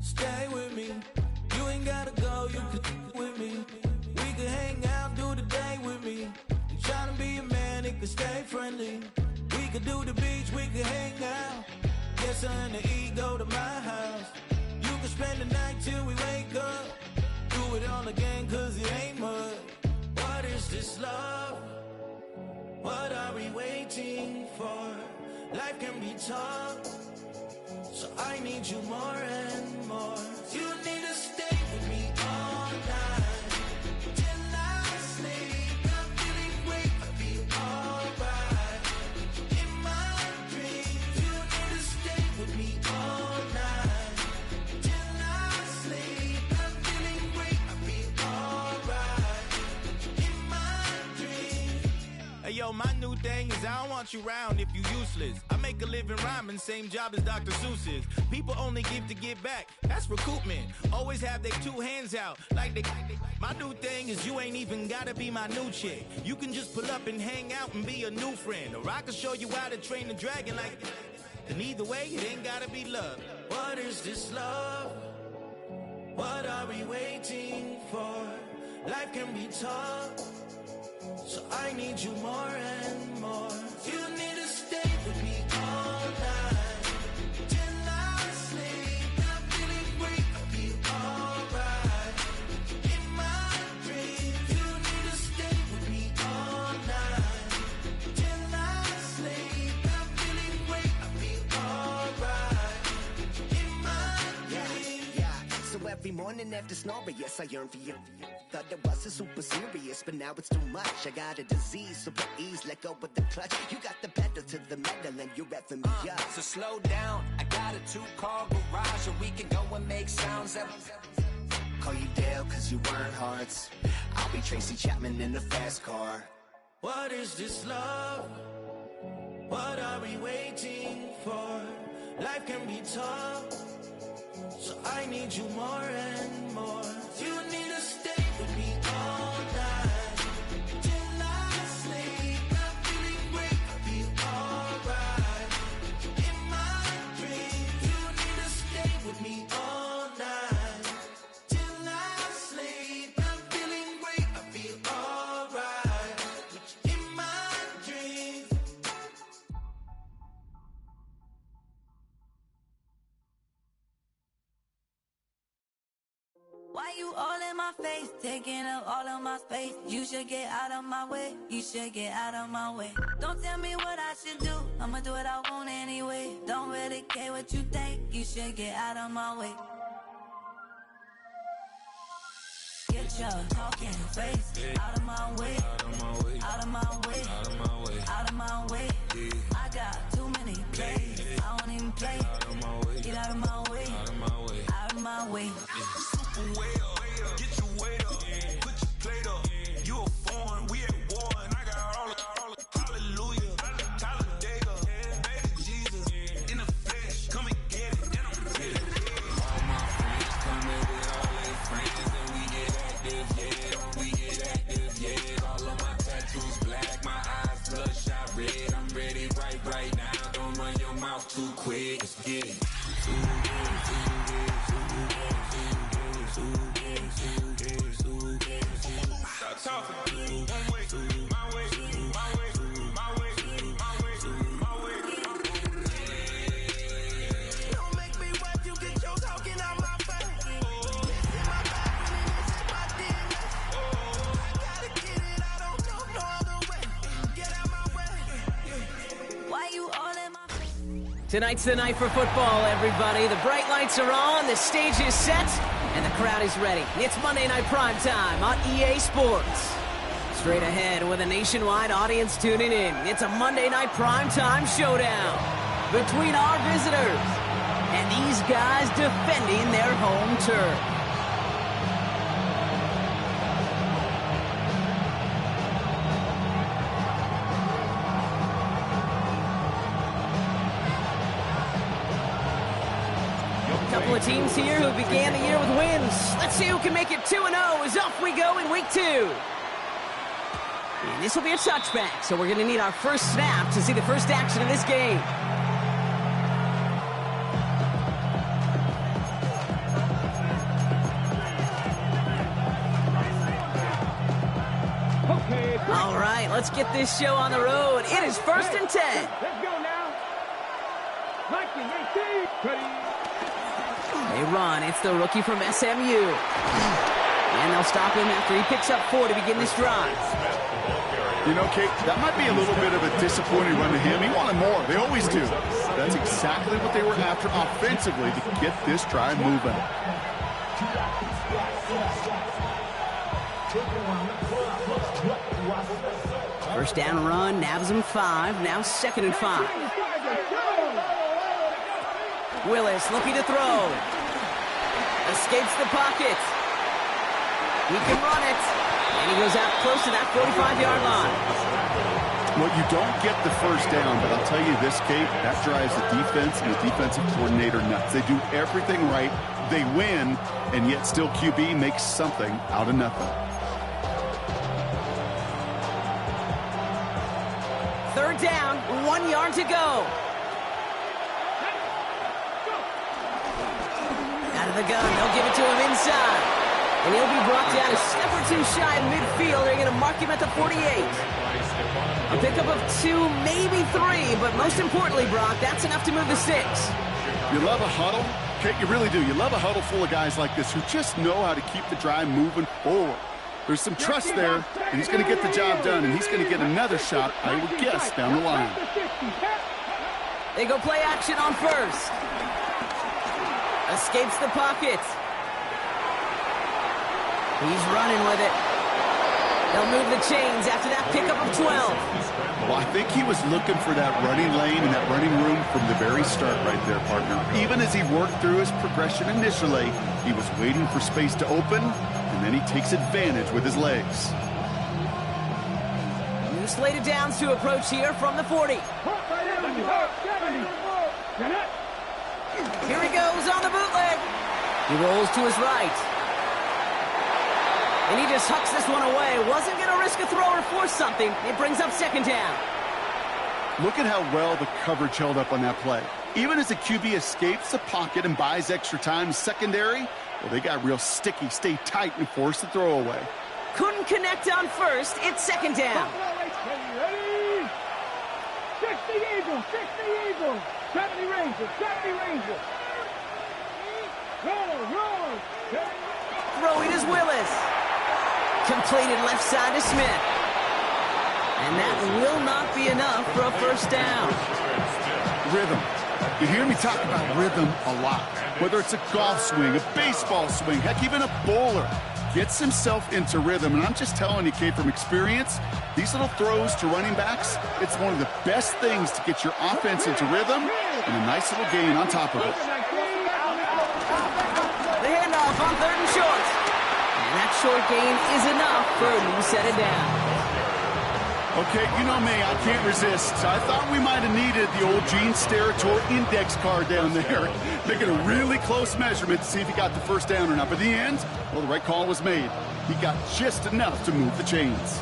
Stay with me. You ain't gotta go, you can with me. We can hang out, do the day with me. You tryna be a man, it can stay friendly. We could do the beach, we can hang out. Get something to eat, go to my house. You can spend the night till we wake up. Do it all again, cause it ain't much. What is this love? What are we waiting for? Life can be tough, so I need you more and more. You need to stay with me all night till I sleep. I'm feeling great, I'll be alright. In my dreams, you need to stay with me all night till I sleep. I'm feeling great, I'll be alright. In my dreams. Hey yo, my new thing is I don't want you round if you useless. I make a living rhyming, same job as Dr. Seuss's. People only give to get back, that's recoupment. Always have their two hands out, like they. My new thing is you ain't even gotta be my new chick. You can just pull up and hang out and be a new friend. Or I can show you how to train the dragon like. And either way, it ain't gotta be love. What is this love? What are we waiting for? Life can be tough, so I need you more and more. You need to stay with me all night till I sleep. I'm feeling great, I'll be alright. In my dreams, you need to stay with me all night till I sleep. I'm feeling great, I'll be alright. In my dreams. Yeah. So every morning after snoring, yes, I yearn for you. Thought it wasn't super serious, but now it's too much. I got a disease, so please let go of the clutch. You got the pedal to the metal and you're revving me up. So slow down, I got a 2-car garage, or we can go and make sounds that. Call you Dale, cause you weren't hearts. I'll be Tracy Chapman in the fast car. What is this love? What are we waiting for? Life can be tough, so I need you more and more. You need to stay with me all night till I sleep. I'm feeling great, I'll be alright. In my dreams, you need to stay with me all night till I sleep. I'm feeling great, I'll be alright. In my dreams. Why you all in my face, taking up all of my space? You should get out of my way, you should get out of my way. Don't tell me what I should do, I'ma do what I want anyway. Don't really care what you think, you should get out of my way. Get your talking face out of my way, out of my way, out of my way, out of my way, out of my way. I got too many plays, I don't even play. Get out of my way, out of my way, out of my way. Way up, get your weight up, put your plate up. You a foreign, we at war, and I got all of hallelujah, Talladega, baby Jesus, in the flesh, come and get it, and I'm ready. All my friends coming with all their friends, and we get active, yeah. All of my tattoos black, my eyes bloodshot red. I'm ready right now. Don't run your mouth too quick. Let's get it. Stop talking. One way, my way, my way, my way, my way, my way. Don't make me wipe you, get your talking out my face. In my bathroom and this is my DNA. I gotta get it, I don't know no other way. Get out my way. Why you all in my face? Tonight's the night for football, everybody. The bright lights are on, the stage is set, and the crowd is ready. It's Monday Night Primetime on EA Sports. Straight ahead with a nationwide audience tuning in, it's a Monday Night Primetime showdown between our visitors and these guys defending their home turf. Couple of teams here who began the year with wins. Let's see who can make it 2-0 as off we go in week 2. And this will be a touchback, so we're going to need our first snap to see the first action of this game. let's get this show on the road. It is 1st and 10. Let's go now. 19, 18. They run. It's the rookie from SMU. And they'll stop him after he picks up 4 to begin this drive. You know, Kate, that might be a little bit of a disappointing run to him. He wanted more. They always do. That's exactly what they were after offensively to get this drive moving. First down run, nabs him 5. Now 2nd and 5. Willis looking to throw. Escapes the pocket. He can run it. And he goes out close to that 45-yard line. Well, you don't get the first down, but I'll tell you this, Kate, that drives the defense and the defensive coordinator nuts. They do everything right. They win, and yet still QB makes something out of nothing. 3rd down, 1 yard to go. Out of the gun, they'll give it to him inside. And he'll be brought down a step or 2 shy of midfield. They're going to mark him at the 48. A pickup of 2, maybe 3, but most importantly, Brock, that's enough to move the 6. You love a huddle? Kate, you really do. You love a huddle full of guys like this who just know how to keep the drive moving forward. There's some trust there, and he's going to get the job done, and he's going to get another shot, I would guess, down the line. They go play action on 1st. Escapes the pocket. He's running with it. They'll move the chains after that pickup of 12. Well, I think he was looking for that running lane and that running room from the very start right there, partner. Even as he worked through his progression initially, he was waiting for space to open, and then he takes advantage with his legs. New slated downs to approach here from the 40. Here he goes on the bootleg. He rolls to his right. And he just hucks this one away. Wasn't going to risk a throw or force something. It brings up 2nd down. Look at how well the coverage held up on that play. Even as the QB escapes the pocket and buys extra time secondary, well, they got real sticky, stay tight, and force the throw away. Couldn't connect on 1st. It's 2nd down. Ready? 60 Eagles, 60 Eagles. 70 Rangers, 70 Rangers. Roll. Throwing is Willis. Completed left side to Smith. And that will not be enough for a 1st down. Rhythm. You hear me talk about rhythm a lot. Whether it's a golf swing, a baseball swing, heck, even a bowler. Gets himself into rhythm. And I'm just telling you, Kate, from experience, these little throws to running backs, it's one of the best things to get your offense into rhythm and a nice little gain on top of it. The handoff on 3rd and short. And that short gain is enough for a new set of down. Okay, you know me, I can't resist. I thought we might have needed the old Gene Steratore index card down there. Making a really close measurement to see if he got the 1st down or not. But in the end, well, the right call was made. He got just enough to move the chains.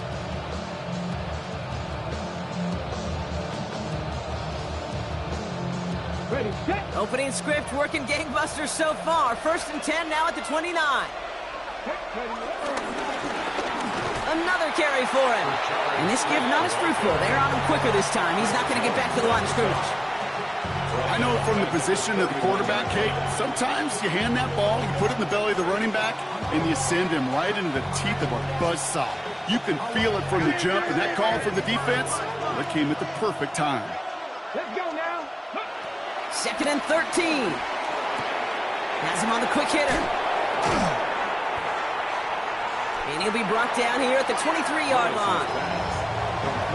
Ready, set. Opening script working gangbusters so far. 1st and 10 now at the 29. Another carry for him. And this give not as fruitful. They're on him quicker this time. He's not going to get back to the line of scrimmage. I know from the position of the quarterback, Kate, sometimes you hand that ball, you put it in the belly of the running back, and you send him right into the teeth of a buzzsaw. You can feel it from the jump, and that call from the defense, well, it came at the perfect time. Let's go now. 2nd and 13. Has him on the quick hitter. And he'll be brought down here at the 23-yard line.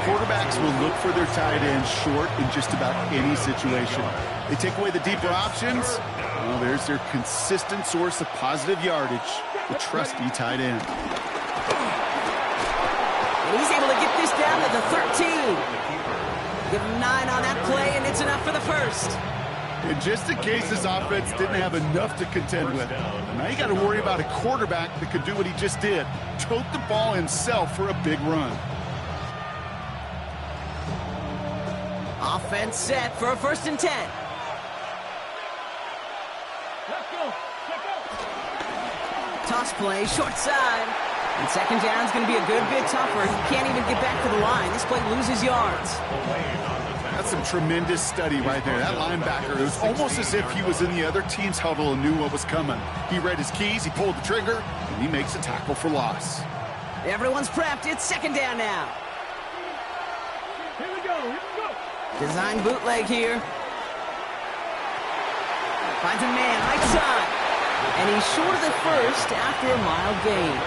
Quarterbacks will look for their tight end short in just about any situation. They take away the deeper options. Well, there's their consistent source of positive yardage, the trusty tight end. And he's able to get this down to the 13. Give him 9 on that play, and it's enough for the 1st. And just in case this offense didn't have enough to contend with, now you got to worry about a quarterback that could do what he just did, tote the ball himself for a big run. Offense set for a 1st and 10. Let's go. Toss play, short side. And second down's going to be a good bit tougher. He can't even get back to the line. This play loses yards. That's some tremendous study right there. That linebacker, it was almost as if he was in the other team's huddle and knew what was coming. He read his keys, he pulled the trigger, and he makes a tackle for loss. Everyone's prepped. It's second down now. Here we go. Design bootleg here. Finds a man right side. And he's short of the first after a mild gain.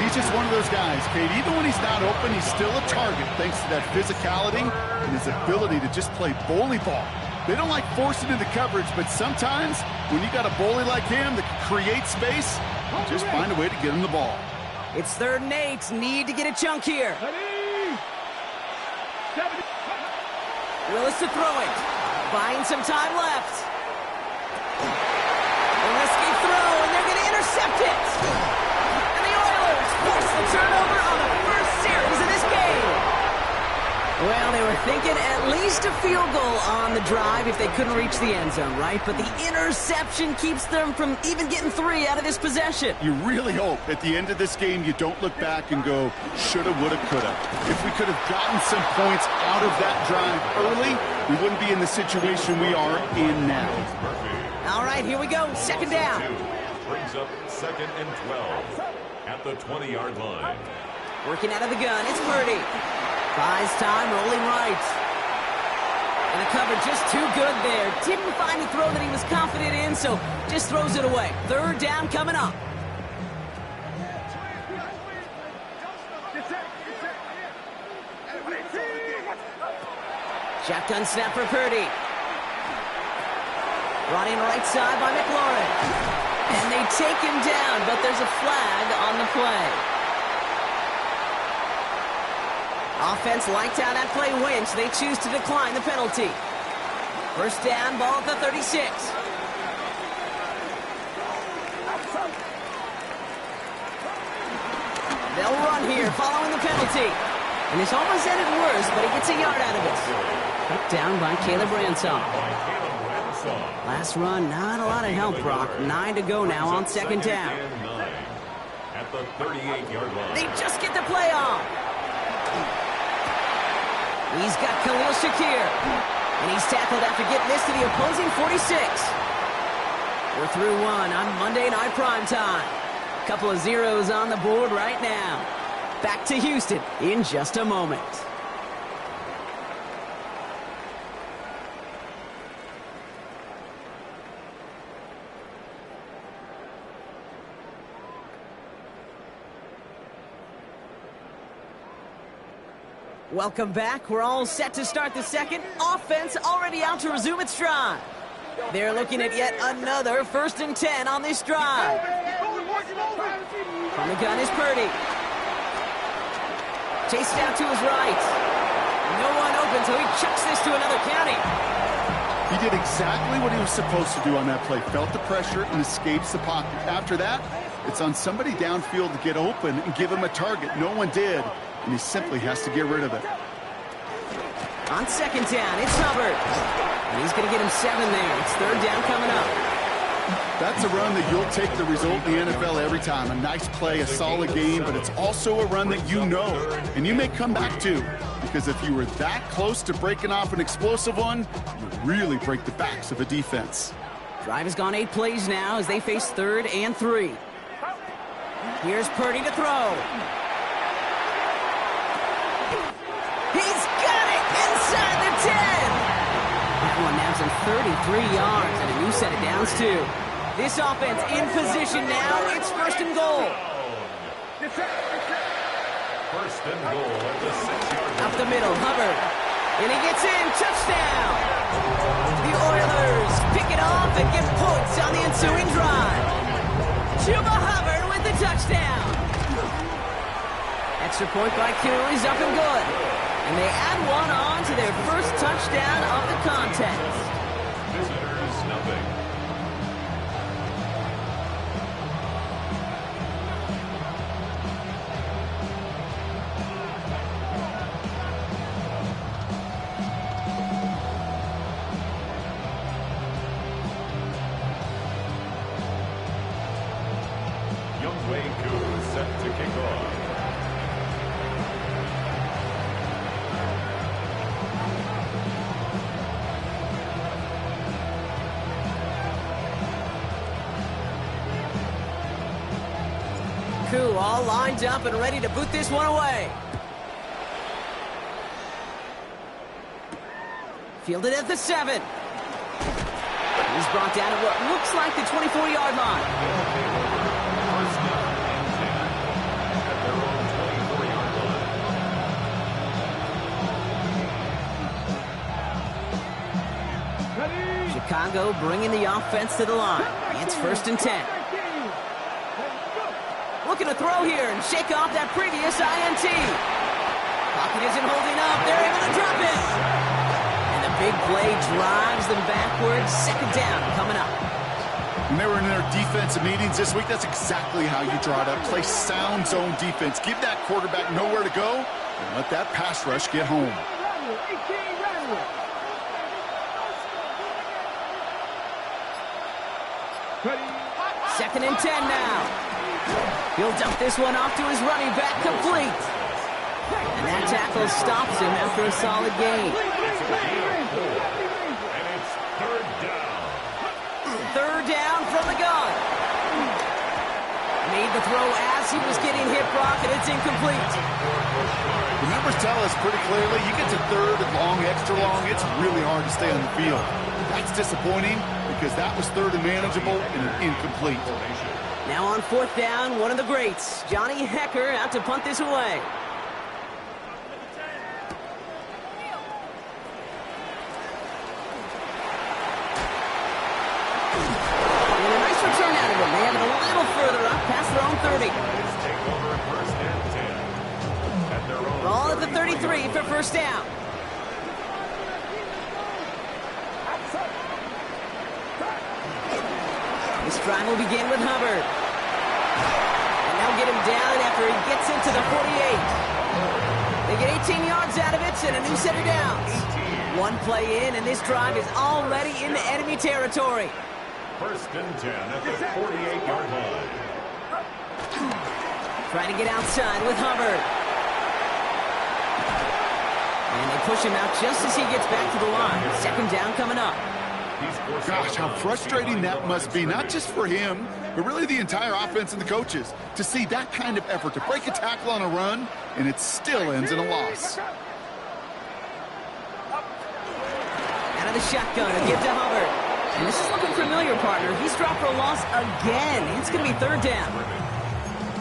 He's just one of those guys, Kate. Even when he's not open, he's still a target thanks to that physicality and his ability to just play bully ball. They don't like forcing into coverage, but sometimes when you got a bully like him that can create space, just find a way to get him the ball. It's 3rd and 8. Need to get a chunk here. Willis to throw it. Buying some time left. A risky throw, and they're going to intercept it. And the Oilers force the turnover on the first series of this game. Well, they were thinking at least a field goal on the drive if they couldn't reach the end zone, right? But the interception keeps them from even getting 3 out of this possession. You really hope at the end of this game you don't look back and go, shoulda, woulda, coulda. If we could have gotten some points out of that drive early, we wouldn't be in the situation we are in now. All right, here we go. Second down. Brings up 2nd and 12 at the 20-yard line. Working out of the gun. It's Purdy. Buys time, rolling right. And the cover just too good there. Didn't find a throw that he was confident in, so just throws it away. 3rd down coming up. Shotgun snap for Purdy. Running right side by McLaurin. And they take him down, but there's a flag on the play. Offense liked how that play went. They choose to decline the penalty. 1st down, ball at the 36. They'll run here following the penalty. And it's almost ended worse, but he gets a yard out of it. Put down by Caleb Ransom. Last run, not a lot of help, Brock. 9 to go now on 2nd down. At the 38-yard line. They just get the play on. He's got Khalil Shakir. And he's tackled after getting this to the opposing 46. We're through 1 on Monday Night Primetime. Couple of zeros on the board right now. Back to Houston in just a moment. Welcome back. We're all set to start the second. Offense already out to resume its drive. They're looking at yet another 1st and 10 on this drive. From the gun is Purdy. Chased out to his right. No one open, so he chucks this to another county. He did exactly what he was supposed to do on that play. Felt the pressure and escapes the pocket. After that, it's on somebody downfield to get open and give him a target. No one did. And he simply has to get rid of it. On 2nd down, it's Hubbard. And he's going to get him 7 there. It's 3rd down coming up. That's a run that you'll take the result in the NFL every time. A nice play, a solid game, but it's also a run that you know and you may come back to. Because if you were that close to breaking off an explosive one, you really break the backs of a defense. Drive has gone 8 plays now as they face 3rd and 3. Here's Purdy to throw. He's got it inside the 10. That one naps him 33 yards and a new set of downs too. This offense in position now. It's 1st and goal. 1st and goal at the 6-yard line. Up the middle, Hubbard. And he gets in. Touchdown. The Oilers pick it off and get points on the ensuing drive. Chuba Hubbard with the touchdown. Extra point by Q is up and good. And they add one on to their first touchdown of the contest. Visitors, nothing. Youngway Koo set to kick off. Koo all lined up and ready to boot this one away. Fielded at the 7. He's brought down at what looks like the 24-yard line. First down and 10 at their own 24-yard line. Chicago bringing the offense to the line. It's 1st and 10. Looking to throw here and shake off that previous INT. Pocket isn't holding up. They're able to drop it. And the big play drives them backwards. 2nd down coming up. When they were in their defensive meetings this week, that's exactly how you draw it up. Play sound zone defense. Give that quarterback nowhere to go and let that pass rush get home. 2nd and 10 now. He'll dump this one off to his running back, complete. And that tackle stops him after a solid gain. And it's 3rd down. 3rd down from the gun. Made the throw as he was getting hit, Brock, and it's incomplete. The numbers tell us pretty clearly, you get to 3rd and long, extra long, it's really hard to stay on the field. That's disappointing because that was 3rd and manageable and an incomplete. Now on 4th down, one of the greats, Johnny Hecker, out to punt this away. And a nice return out of him. They have it a little further up, past their own 30. Take over 1st and 10 at their own. Ball at the 33 for 1st down. This drive will begin with Hubbard. And they'll get him down after he gets into the 48. They get 18 yards out of it and a new set of downs. One play in, and this drive is already into enemy territory. 1st and 10 at the 48-yard line. Trying to get outside with Hubbard. And they push him out just as he gets back to the line. 2nd down coming up. Gosh, how frustrating that must be, not just for him, but really the entire offense and the coaches, to see that kind of effort to break a tackle on a run, and it still ends in a loss. Out of the shotgun, a give to Hubbard. And this is looking familiar, partner. He's dropped for a loss again. It's going to be 3rd down.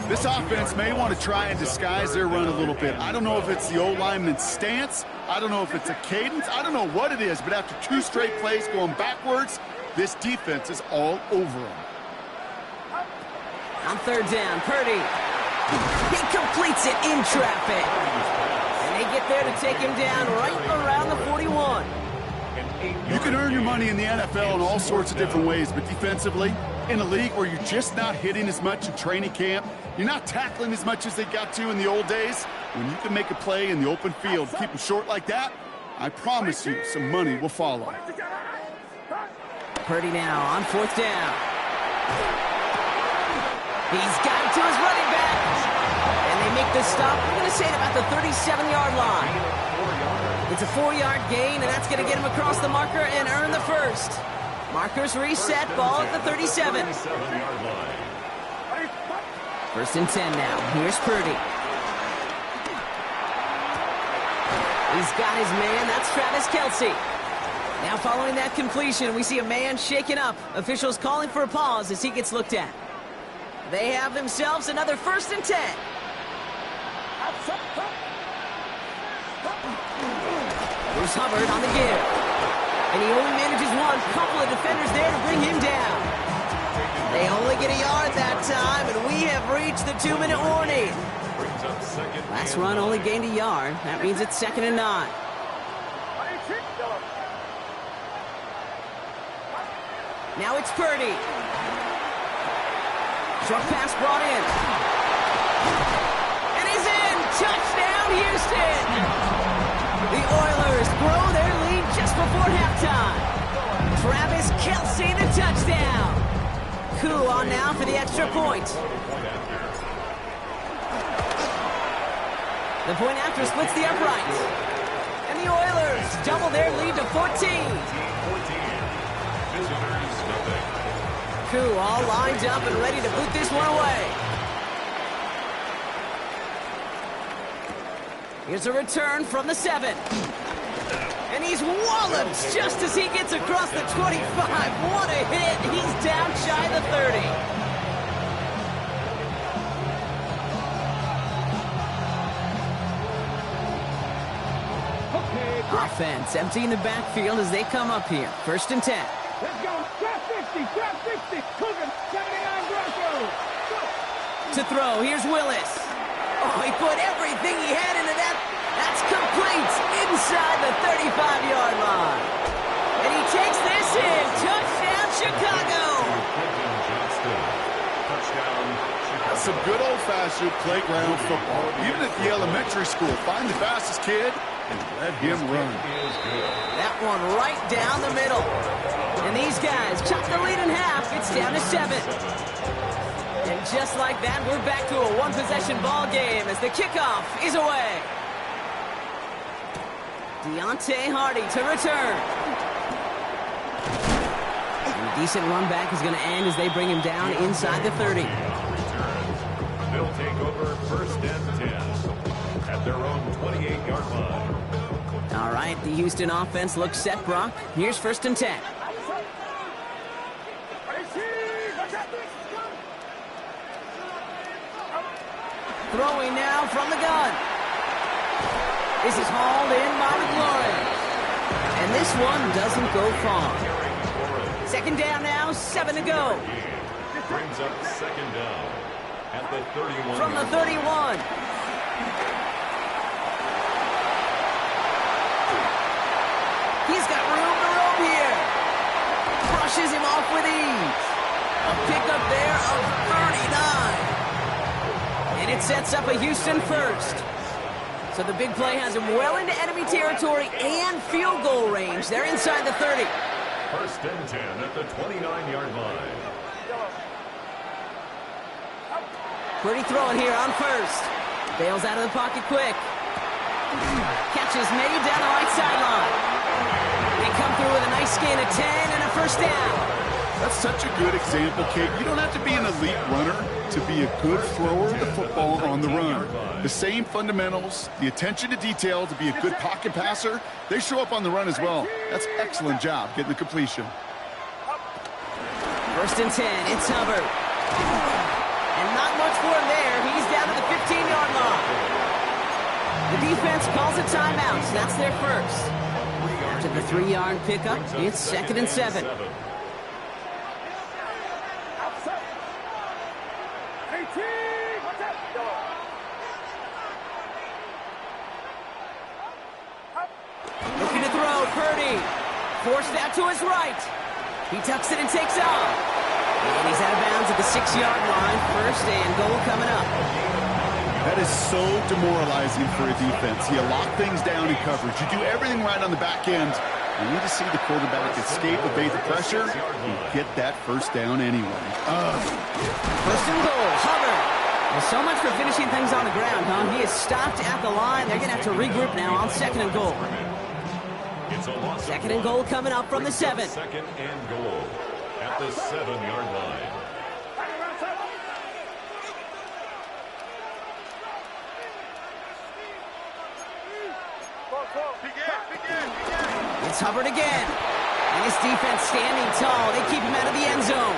This offense may want to try and disguise their run a little bit. I don't know if it's the old lineman's stance. I don't know if it's a cadence. I don't know what it is, but after 2 straight plays going backwards, this defense is all over them. On 3rd down, Purdy. He completes it in traffic. And they get there to take him down right around the 41. You can earn your money in the NFL in all sorts of different ways, but defensively, in a league where you're just not hitting as much in training camp, you're not tackling as much as they got to in the old days, when you can make a play in the open field, keep them short like that, I promise you some money will follow. Purdy now on 4th down. He's got it to his running back. And they make the stop, we're going to say, at about the 37-yard line. It's a 4-yard gain, and that's going to get him across the marker and earn the 1st. Markers reset, ball at the 37. 1st and 10 now. Here's Purdy. He's got his man. That's Travis Kelce. Now following that completion, we see a man shaken up. Officials calling for a pause as he gets looked at. They have themselves another 1st and 10. There's Hubbard on the give. And he only manages one. Couple of defenders there to bring him down. They only get a yard that time, and we have reached the 2-minute warning. Last run only gained a yard. That means it's 2nd and 9. Now it's Purdy. Short pass brought in. And he's in! Touchdown, Houston! The Oilers grow their lead just before halftime. Travis Kelce, the touchdown. Koo on now for the extra point. The point after splits the uprights. And the Oilers double their lead to 14. 14. Visitors, nothing. Koo all lined up and ready to boot this one away. Here's a return from the 7. And he's walloped just as he gets across the 25. What a hit. He's down shy of the 30. Offense emptying the backfield as they come up here. 1st and 10. Let's go. Trap 60. Trap 60. Cooking. 79 Bronco. To throw. Here's Willis. Oh, he put everything he had into that. That's complete inside the 35-yard line. And he takes this in. Touchdown, Chicago. That's some good old-fashioned playground football. Even at the elementary school, find the fastest kid and let him run. That one right down the middle. And these guys chop the lead in half. It's down to 7. And just like that, we're back to a one-possession ball game as the kickoff is away. Deontay Hardy to return. And a decent run back is going to end as they bring him down inside the 30. They'll take over 1st and 10 at their own 28-yard line. All right, the Houston offense looks set, Brock. Here's 1st and 10. Throwing now from the gun. This is hauled in by McLaurin. And this one doesn't go far. 2nd down now, 7 to go. Brings up 2nd down at the 31. From the 31. He's got room to roam here. Brushes him off with ease. A pickup there of 39. And it sets up a Houston 1st. So the big play has him well into enemy territory and field goal range. They're inside the 30. 1st and 10 at the 29-yard line. Pretty throwing here on 1st. Bails out of the pocket quick. Catches made down the right sideline. They come through with a nice gain of 10 and a 1st down. That's such a good example, Kate. You don't have to be an elite runner to be a good thrower of the football on the run. The same fundamentals, the attention to detail to be a good pocket passer, they show up on the run as well. That's an excellent job getting the completion. 1st and 10, it's Hubbard. And not much for him there. He's down to the 15-yard line. The defense calls a timeout. So that's their 1st. After the 3-yard pickup, it's 2nd and 7. Looking to throw, Purdy. Forced out to his right. He tucks it and takes off. And he's out of bounds at the 6-yard line. 1st and goal coming up. That is so demoralizing for a defense. You lock things down in coverage. You do everything right on the back end. You need to see the quarterback escape, evade the pressure, and get that 1st down anyway. 1st and goal, Hubbard. Well, so much for finishing things on the ground, huh? He is stopped at the line. They're going to have to regroup now on 2nd and goal. 2nd and goal coming up from the 7. 2nd and goal at the 7-yard line. It's Hubbard again. And his defense standing tall. They keep him out of the end zone.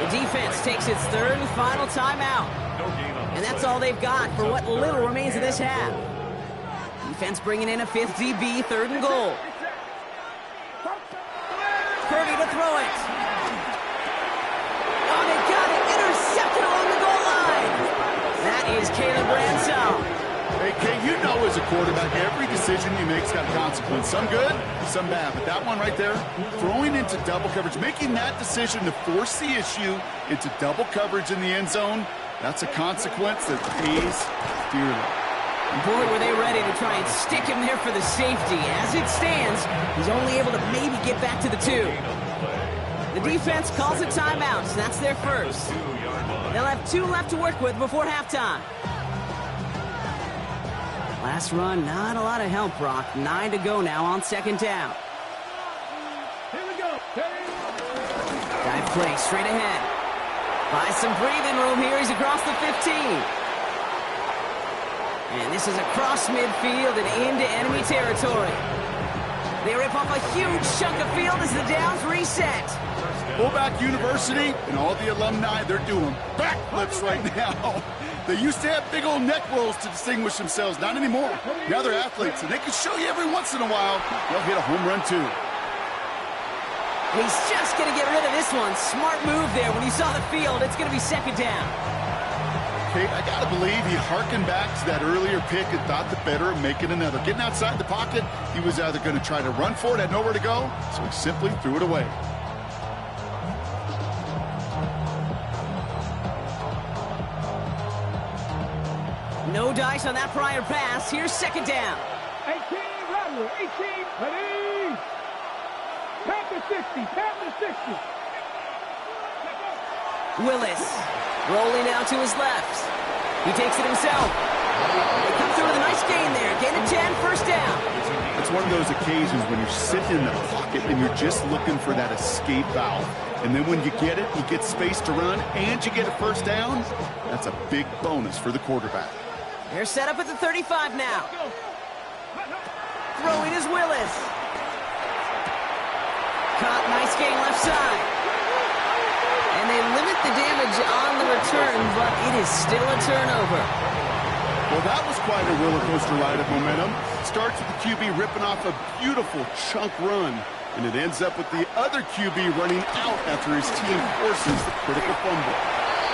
The defense takes its 3rd and final timeout. And that's all they've got for what little remains of this half. Defense bringing in a 5th DB, 3rd and goal. Purdy to throw it. Oh, they got it. Intercepted along the goal line. That is Caleb Bransell. Hey, Kate, you know as a quarterback, every decision you make's got a consequence. Some good, some bad. But that one right there, throwing into double coverage, making that decision to force the issue into double coverage in the end zone, that's a consequence that pays dearly. And boy, were they ready to try and stick him there for the safety. As it stands, he's only able to maybe get back to the 2. The defense calls a timeout, so that's their 1st. They'll have 2 left to work with before halftime. Last run, not a lot of help, Brock. 9 to go now on second down. Here we go. Dive play straight ahead. Buys some breathing room here. He's across the 15. And this is across midfield and into enemy territory. They rip off a huge chunk of field as the downs reset. Fullback University and all the alumni, they're doing backflips right now. They used to have big old neck rolls to distinguish themselves. Not anymore. Now they're athletes, and they can show you every once in a while they'll hit a home run, too. He's just going to get rid of this one. Smart move there. When he saw the field, it's going to be second down. Kate, I got to believe he harkened back to that earlier pick and thought the better of making another. Getting outside the pocket, he was either going to try to run for it, had nowhere to go, so he simply threw it away. No dice on that prior pass. Here's second down. 18, Rattler, 18, ready. Tap the 60, tap the 60. Willis rolling out to his left. He takes it himself. He comes through with a nice gain there. Gain of 10, first down. It's one of those occasions when you're sitting in the pocket and you're just looking for that escape valve. And then when you get it, you get space to run, and you get a first down. That's a big bonus for the quarterback. They're set up at the 35 now. Throwing is Willis. Caught, nice gain left side. And they limit the damage on the return, but it is still a turnover. Well, that was quite a roller coaster ride of momentum. Starts with the QB ripping off a beautiful chunk run, and it ends up with the other QB running out after his team forces the critical fumble.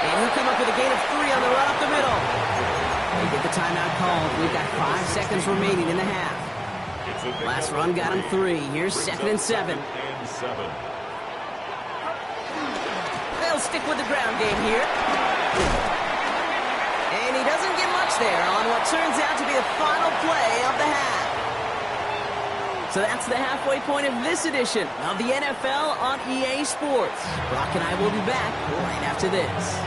And he'll come up with a gain of 3 on the run up the middle. They get the timeout called. We've got 5 seconds remaining in the half. Last run got him 3. Here's second and 7. They'll stick with the ground game here. And he doesn't get much there on what turns out to be the final play of the half. So that's the halfway point of this edition of the NFL on EA Sports. Brock and I will be back right after this.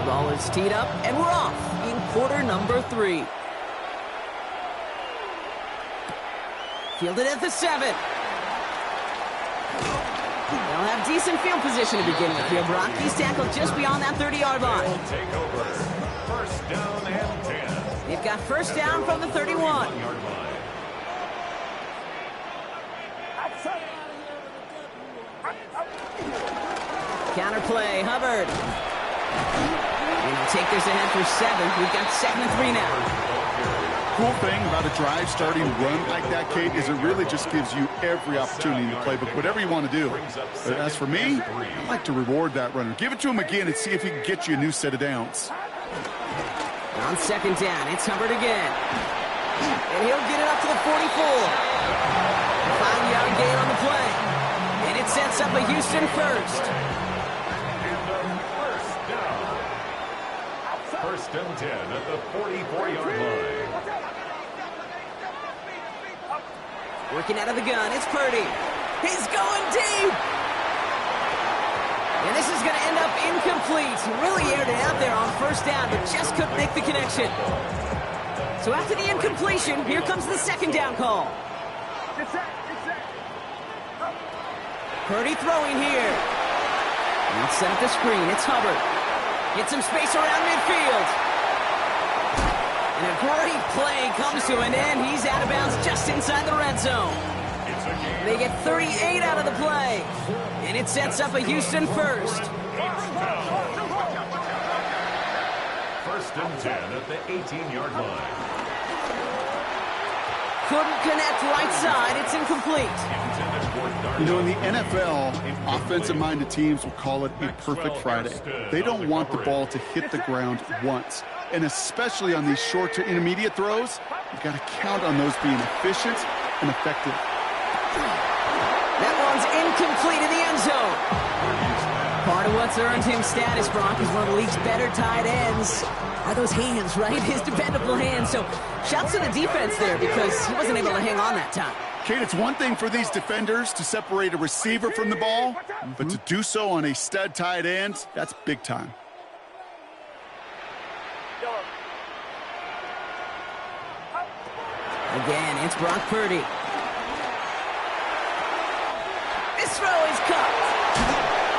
The ball is teed up, and we're off in quarter number 3. Fielded at the 7. They'll have decent field position to begin with here, Brock. He's tackled just beyond that 30-yard line. Take over. First down and 10. They've got first down from the 31. Counter play, Hubbard. And they'll take this ahead for 7. We've got second and 3 now. Cool thing about a drive starting run like that, Kate, is it really just gives you every opportunity in the playbook, whatever you want to do. But as for me, I like to reward that runner. Give it to him again and see if he can get you a new set of downs. On second down, it's Hubbard again. And he'll get it up to the 44. 5-yard gain on the play. And it sets up a Houston first. First and 10 at the 44-yard line. Working out of the gun, it's Purdy. He's going deep. And this is going to end up incomplete. He really aired it out there on first down, but just couldn't make the connection. So after the incompletion, here comes the second down call. Purdy throwing here. Let's set up the screen. It's Hubbard. Get some space around midfield. And a great play comes to an end. He's out of bounds just inside the red zone. They get 38 out of the play. And it sets up a Houston first. First and 10 at the 18-yard line. Couldn't connect right side. It's incomplete. You know, in the NFL, offensive-minded teams will call it a perfect Friday. They don't want the ball to hit the ground once. And especially on these short to intermediate throws, you've got to count on those being efficient and effective. That one's incomplete in the end zone. Part of what's earned him status, Brock, is one of the league's better tight ends. Are those hands, right? His dependable hands. So shouts to the defense there because he wasn't able to hang on that time. Kate, it's one thing for these defenders to separate a receiver from the ball, but to do so on a stud tight end, that's big time. Again, it's Brock Purdy. This throw is cut.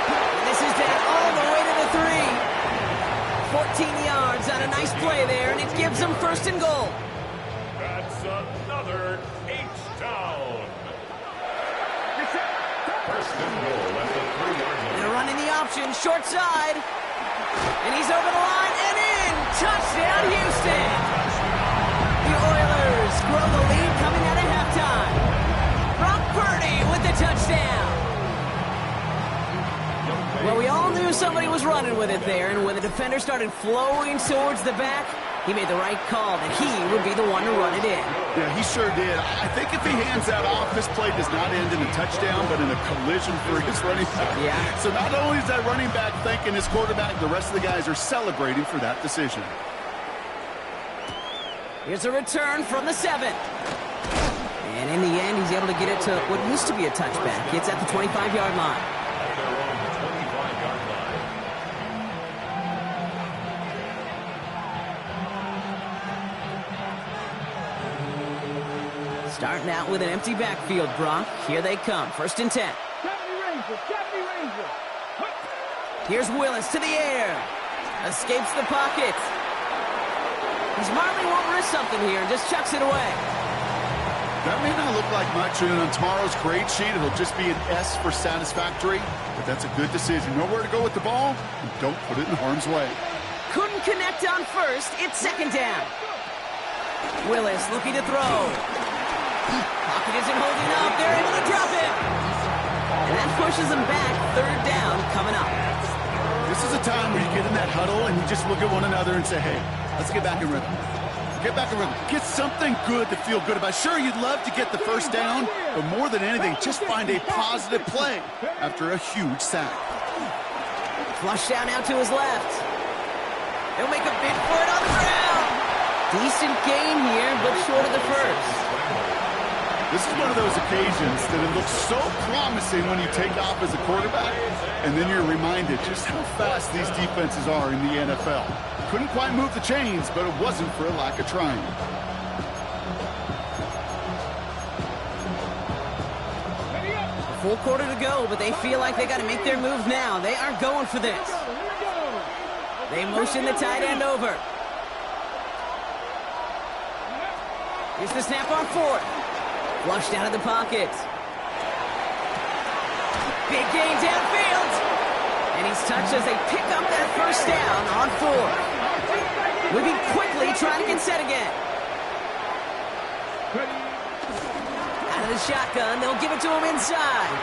And this is down all the way to the 3. 14 yards on a nice play there, and it gives them first and goal. That's another H-down. First and goal at the 3-yard line. They're running the option, short side. And he's over the line and in. Touchdown, Houston. The Oilers grow the lead coming out of halftime. Brock Purdy with the touchdown. Well, we all knew somebody was running with it there, and when the defender started flowing towards the back, he made the right call that he would be the one to run it in. Yeah, he sure did. I think if he hands that off, this play does not end in a touchdown, but in a collision for his running back. Yeah. So not only is that running back thanking his quarterback, the rest of the guys are celebrating for that decision. Here's a return from the 7. And in the end, he's able to get it to what used to be a touchback. It's at the 25-yard line. At their own 25-yard line. Starting out with an empty backfield, Brock. Here they come. First and 10. Here's Willis to the air. Escapes the pocket. He smartly won't risk something here and just chucks it away. That may not look like much, and on tomorrow's grade sheet, it'll just be an S for satisfactory, but that's a good decision. Know where to go with the ball, and don't put it in harm's way. Couldn't connect on first. It's second down. Willis looking to throw. Pocket isn't holding up. They're able to drop it. And that pushes them back. Third down coming up. This is a time where you get in that huddle and you just look at one another and say, hey, let's get back in rhythm. Get back in rhythm. Get something good to feel good about. Sure, you'd love to get the first down, but more than anything, just find a positive play after a huge sack. Flush down now to his left. He'll make a bid for it on the ground. Decent gain here, but short of the first. This is one of those occasions that it looks so promising when you take off as a quarterback, and then you're reminded just how fast these defenses are in the NFL. Couldn't quite move the chains, but it wasn't for a lack of trying. A full quarter to go, but they feel like they got to make their move now. They are going for this. They motion the tight end over. Here's the snap on 4th. Flushed out of the pocket. Big gain downfield. And he's touched as they pick up that first down on 4. Moving quickly, trying to get set again. Out of the shotgun, they'll give it to him inside.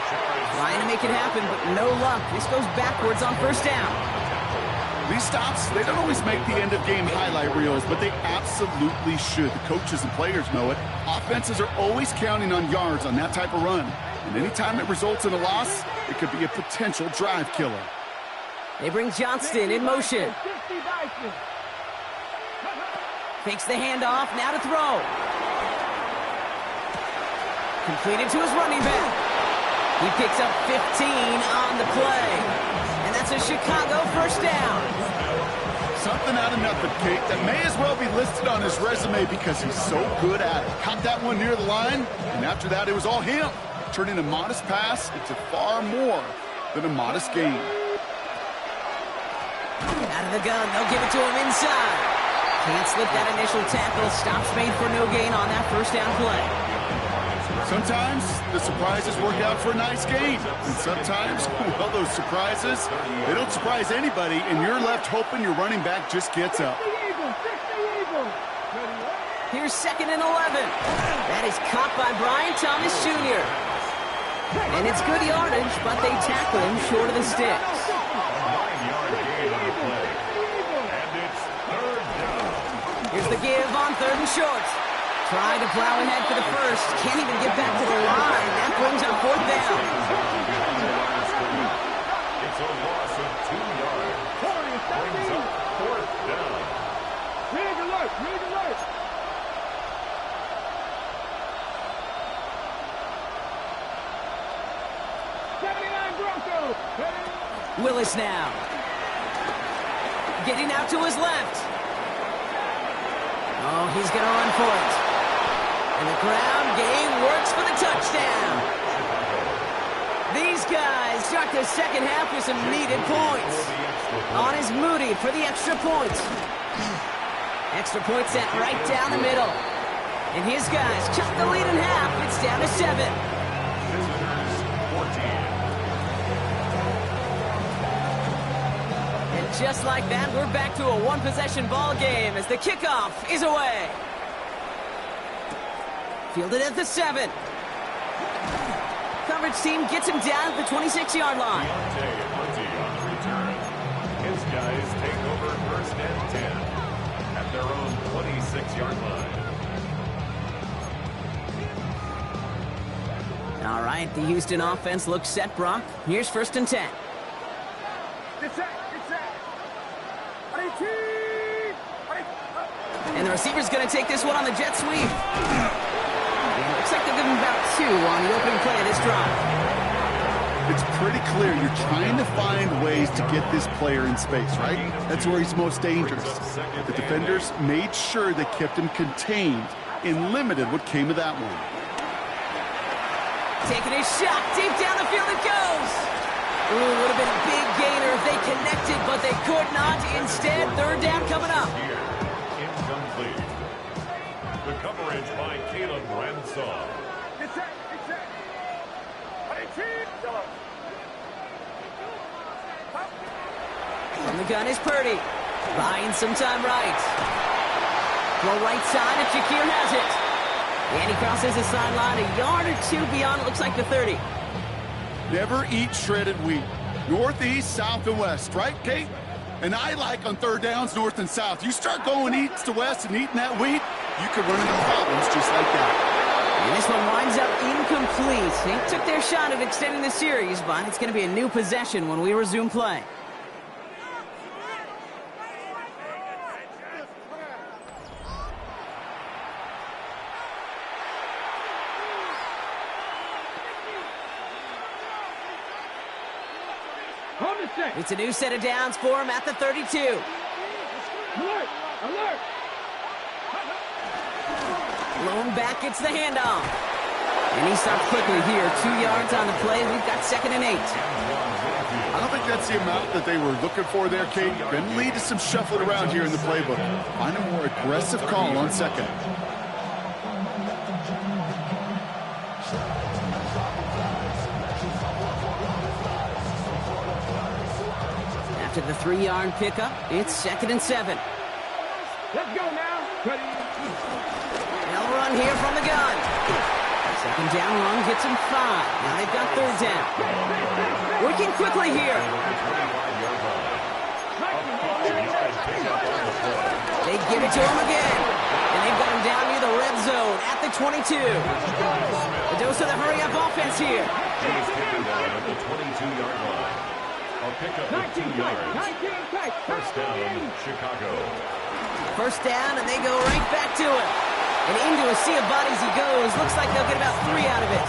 Trying to make it happen, but no luck. This goes backwards on first down. These stops, they don't always make the end-of-game highlight reels, but they absolutely should. The coaches and players know it. Offenses are always counting on yards on that type of run. And anytime it results in a loss, it could be a potential drive killer. They bring Johnston in motion. Fakes the handoff, now to throw. Completed to his running back. He picks up 15 on the play. And that's a Chicago first down. Something out of nothing, Kate, that may as well be listed on his resume because he's so good at it. Caught that one near the line, and after that it was all him. Turning a modest pass into far more than a modest gain. Out of the gun, they'll give it to him inside. Can't slip that initial tackle. Stops made for no gain on that first down play. Sometimes the surprises work out for a nice game. And sometimes, well, those surprises, they don't surprise anybody, and you're left hoping your running back just gets up. Here's second and 11. That is caught by Brian Thomas Jr. And it's good yardage, but they tackle him short of the sticks. 9-yard gain on the play. And it's third down. Here's the give on 3rd and short. Trying to plow ahead for the first. Can't even get back to the line. That brings up 4th down. It's a loss of 2 yards. Brings up 4th down. Rig alert! Rig alert! Willis now. Getting out to his left. Oh, he's going to run for it. And the ground game works for the touchdown. These guys start the second half with some needed points. On is Moody for the extra point. Extra point sent right down the middle. And his guys cut the lead in half. It's down to 7. And just like that, we're back to a one-possession ball game as the kickoff is away. Fielded at the 7. Coverage team gets him down at the 26-yard line. His guys take over first and 10 at their own 26-yard line. All right, the Houston offense looks set, Brock. Here's first and 10. And the receiver's going to take this one on the jet sweep. Yeah, looks like they'll give him about 2 on the opening play of this drive. It's pretty clear you're trying to find ways to get this player in space, right? That's where he's most dangerous. The defenders made sure they kept him contained and limited what came of that one. Taking his shot, deep down the field it goes. Ooh, would have been a big gainer if they connected, but they could not. Instead, third down coming up. Incomplete. The coverage by Caleb Ransom. From the gun is Purdy. Buying some time right. Throw right side if Shakir has it. And he crosses the sideline a yard or 2 beyond, it looks like the 30. Never eat shredded wheat. Northeast, south, and west, right, Kate? And I like on third downs, north and south. You start going east to west and eating that wheat, you could run into problems just like that. And this one winds up incomplete. They took their shot at extending the series, but it's going to be a new possession when we resume play. It's a new set of downs for him at the 32. Alert! Alert! Lone back gets the handoff. And he stops quickly here. 2 yards on the play. We've got 2nd and 8. I don't think that's the amount that they were looking for there, Kate. Going to lead to some shuffling around here in the playbook. Find a more aggressive call on 2nd. After the 3-yard pickup, it's 2nd and 7. Let's go now. Ready? They'll run here from the gun. 2nd down run gets him 5. Now they've got 3rd down. Working quickly here. They give it to him again. And they've got him down near the red zone at the 22. A dose of the hurry-up offense here. He's taken down at the 22-yard line. A pickup of 2 yards. First down, Chicago. First down, and they go right back to it. And into a sea of bodies he goes. Looks like they'll get about 3 out of it.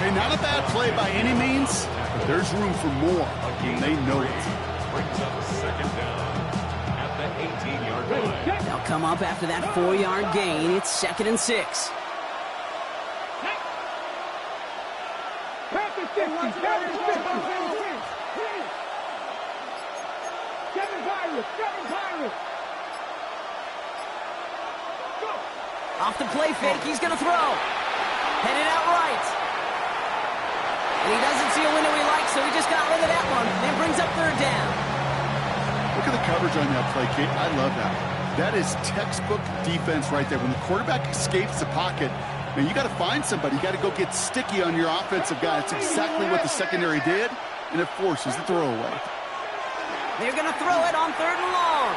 Hey, not a bad play by any means, but there's room for more, and they know it. Brings up 2nd down at the 18-yard line. They'll come up after that 4-yard gain. It's 2nd and 6. Off the play fake, he's going to throw. Headed out right. And he doesn't see a window he likes, so he just got rid of that one. And brings up 3rd down. Look at the coverage on that play, Kate. I love that. That is textbook defense right there. When the quarterback escapes the pocket, man, you got to find somebody. You got to go get sticky on your offensive guy. It's exactly what the secondary did, and it forces the throwaway. They're going to throw it on 3rd and long.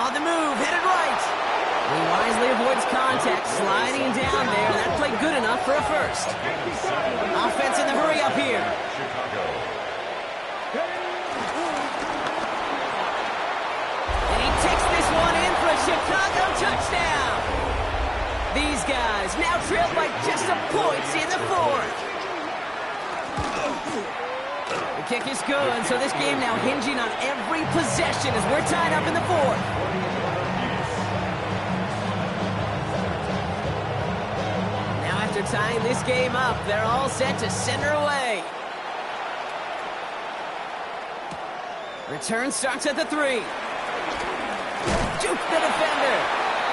On the move, headed right. He wisely avoids contact, sliding down there. That played good enough for a first. Offense in the hurry up here. And he takes this one in for a Chicago touchdown. These guys now trailed by just a point in the 4th. The kick is good, so this game now hinging on every possession as we're tied up in the 4th. they're tying this game up. They're all set to send her away. Return starts at the 3. Juke the defender.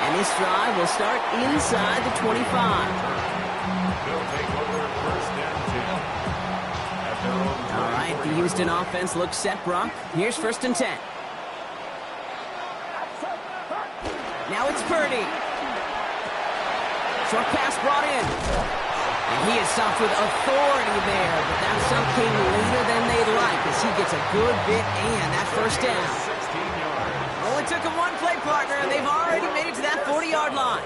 And this drive will start inside the 25. They'll take over first and 10. At their own All right, the Houston offense looks set, Brock. Here's first and 10. Now it's Purdy. Short pass brought in. And he is stopped with authority there, but that stop came later than they'd like as he gets a good bit and that first down. 16 yards. Only took him one play, partner, and they've already made it to that 40-yard line.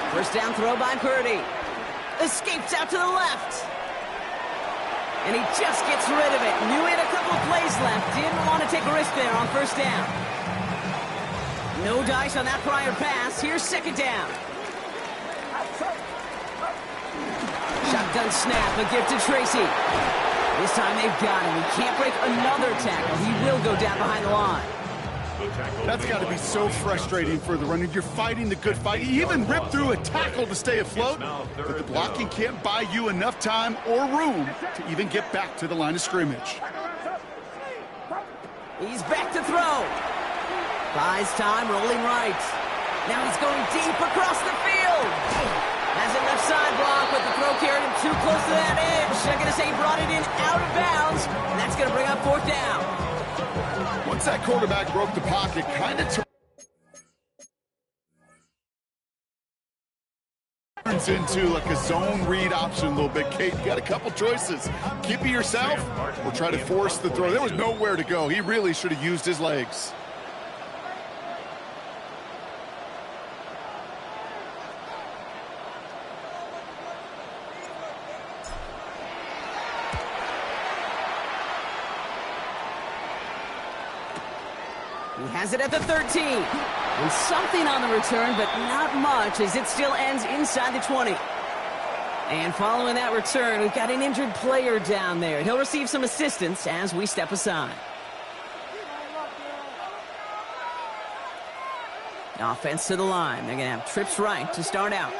First down throw by Purdy. Escapes out to the left. And he just gets rid of it. Knew he had a couple plays left. Didn't want to take a risk there on first down. No dice on that prior pass. Here's second down. Shotgun snap, a gift to Tracy. This time they've got him. He can't break another tackle. He will go down behind the line. That's got to be so frustrating for the runner. You're fighting the good fight. You even ripped through a tackle to stay afloat, but the blocking can't buy you enough time or room to even get back to the line of scrimmage. He's back to throw. Buys time, rolling right. Now he's going deep across the field. Has a left side block, but the throw carried him too close to that edge. I'm going to say he brought it in out of bounds, and that's going to bring up fourth down. Once that quarterback broke the pocket, kind of turns into like a zone read option a little bit. Kate, you got a couple choices. Keep it yourself or try to force the throw. There was nowhere to go. He really should have used his legs. He has it at the 13. And something on the return, but not much as it still ends inside the 20. And following that return, we've got an injured player down there. He'll receive some assistance as we step aside. Offense to the line. They're going to have trips right to start out.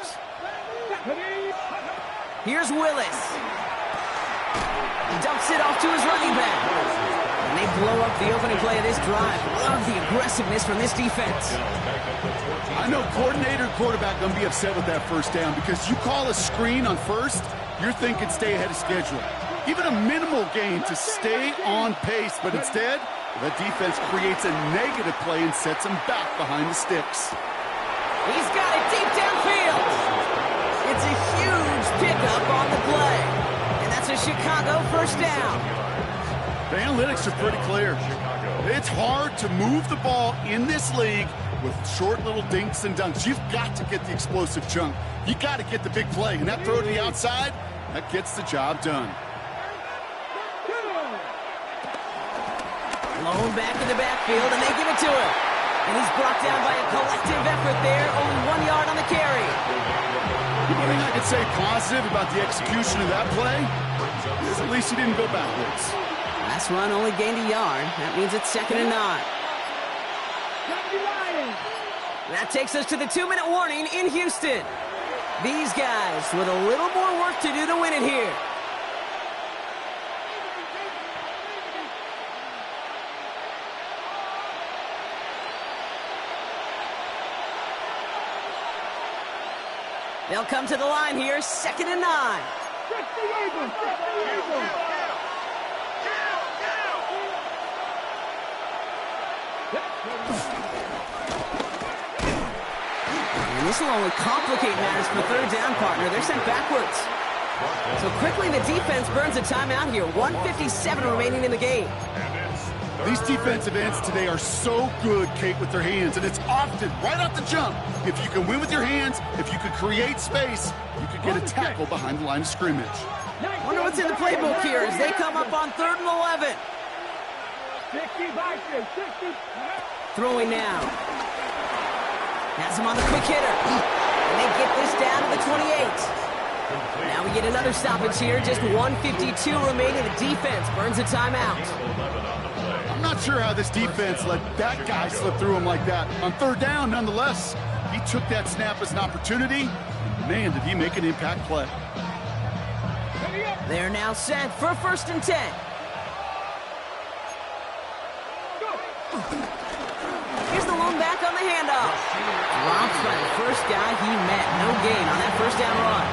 Here's Willis. He dumps it off to his running back. And they blow up the opening play of this drive. Love the aggressiveness from this defense. I know coordinator and quarterback going to be upset with that first down because you call a screen on first, you're thinking stay ahead of schedule. Even a minimal gain to stay on pace, but instead, the defense creates a negative play and sets him back behind the sticks. He's got it deep downfield. It's a huge pickup on the play. And that's a Chicago first down. The analytics are pretty clear. It's hard to move the ball in this league with short little dinks and dunks. You've got to get the explosive chunk. You got to get the big play. And that throw to the outside, that gets the job done. Blown back in the backfield, and they give it to him. And he's brought down by a collective effort there. Only 1 yard on the carry. One thing I could say positive about the execution of that play is at least he didn't go backwards. Last run only gained a yard. That means it's 2nd and 9. That takes us to the 2-minute warning in Houston. These guys with a little more work to do to win it here. They'll come to the line here, 2nd and 9. And this will only complicate matters for third down, partner. They're sent backwards. So quickly the defense burns a timeout here. 1:57 remaining in the game. These defensive ends today are so good, Kate, with their hands, and it's often right off the jump. If you can win with your hands, if you can create space, you could get a tackle behind the line of scrimmage. Wonder what's in the playbook here as they come up on 3rd and 11. Throwing now. Has him on the quick hitter. And they get this down to the 28. Now we get another stoppage here. Just 1:52 remaining. The defense burns a timeout. I'm not sure how this defense let that guy slip through him like that. On 3rd down, nonetheless, he took that snap as an opportunity and Man, did he make an impact play. They're now set for 1st and 10. Here's the lone back on the handoff. Dropped by the first guy he met. No gain on that first down run.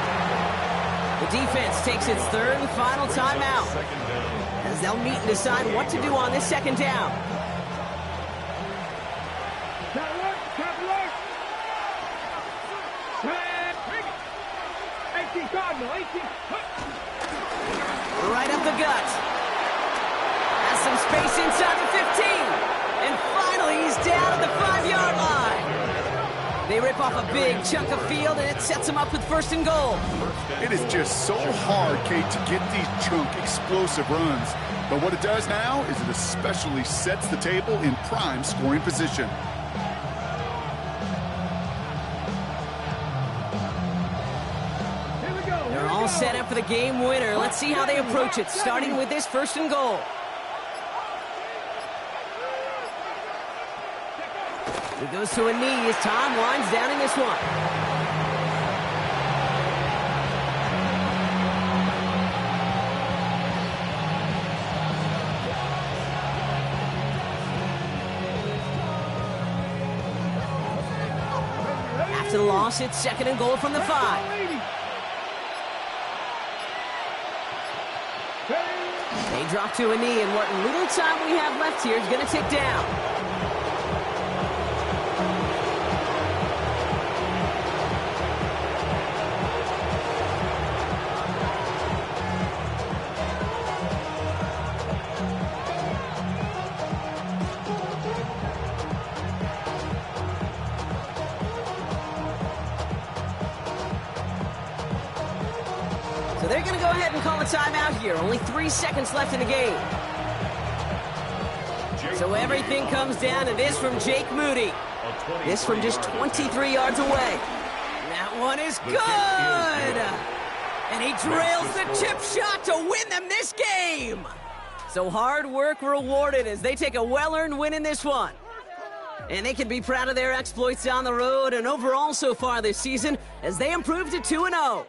The defense takes its 3rd and final timeout, as they'll meet and decide what to do on this 2nd down. Right up the gut. Has some space inside the 15. And finally, he's down at the 5-yard line. They rip off a big chunk of field, and it sets them up with 1st and goal. It is just so hard, Kate, to get these chunk, explosive runs. But what it does now is it especially sets the table in prime scoring position. They're all set up for the game winner. Let's see how they approach it, starting with this 1st and goal. It goes to a knee as Tom winds down in this one. After the loss, it's 2nd and goal from the 5. They drop to a knee, and what little time we have left here is going to tick down. So they're going to go ahead and call a timeout here. Only 3 seconds left in the game. So everything comes down to this from Jake Moody. This from just 23 yards away. That one is good! And he drills the chip shot to win them this game! So hard work rewarded as they take a well-earned win in this one. And they can be proud of their exploits on the road and overall so far this season as they improve to 2-0.